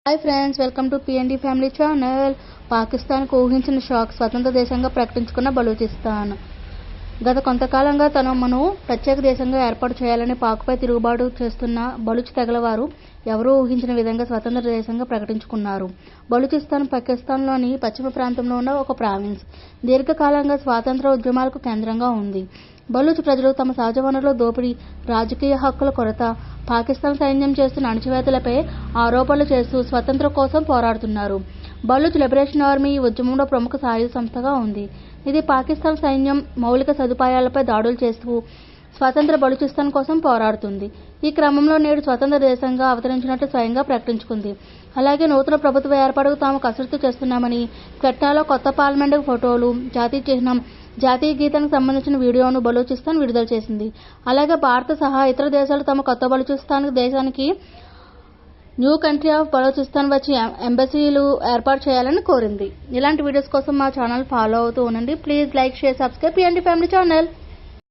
Hi friends, welcome to PND family channel. పాకిస్తాన్కు ఊహించిన shock, స్వతంత్ర దేశంగా ప్రకటించుకున్న బలూచిస్తాన్. గత కొంతకాలంగా తమను ప్రత్యేక దేశంగా ఏర్పాటు చేయాలని పాక్పై తిరుగుబాటు చేస్తున్న బలూచ్ తెగలవారు ఎవరూ ఊహించిన విధంగా స్వతంత్ర దేశంగా ప్రకటించుకున్నారు. బలూచిస్తాన్ పాకిస్తాన్లోని పశ్చిమ ప్రాంతంలో ఉన్న ఒక ప్రావిన్స్. దీర్ఘకాలంగా స్వాతంత్ర ఉద్యమాలకు కేంద్రంగా ఉంది. బలూచ్ ప్రజలు తమ సహజ వనరుల దోపిడీ, రాజకీయ హక్కుల కొరత, పాకిస్తాన్ సైన్యం చేస్తున్న అణచివేతలపై ఆరోపణలు చేస్తూ స్వతంత్రం కోసం పోరాడుతున్నారు. బలూచ్ లిబరేషన్ ఆర్మీ ఈ ఉద్యమంలో ప్రముఖ సాయుధ సంస్థగా ఉంది. ఇది పాకిస్తాన్ సైన్యం మౌలిక సదుపాయాలపై దాడులు చేస్తూ స్వతంత్ర బలూచిస్తాన్ కోసం పోరాడుతుంది. ఈ క్రమంలో నేడు స్వతంత్ర దేశంగా అవతరించినట్లు స్వయంగా ప్రకటించుకుంది. అలాగే నూతన ప్రభుత్వ ఏర్పాటుకు తాము కసరత్తు చేస్తున్నామని, క్వెట్టాలో కొత్త పార్లమెంటు ఫోటోలు, జాతీయ చిహ్నం, జాతీయ గీతానికి సంబంధించిన వీడియోను బలూచిస్తాన్ విడుదల చేసింది. అలాగే భారత్ సహా ఇతర దేశాలు తమ కొత్త బలూచిస్తాన్ దేశానికి న్యూ కంట్రీ ఆఫ్ బలూచిస్తాన్ వచ్చి ఎంబసీలు ఏర్పాటు చేయాలని కోరింది. ఇలాంటి వీడియోస్ కోసం మా ఛానల్ ఫాలో అవుతూ ఉండండి. Please like, share, subscribe PND family channel.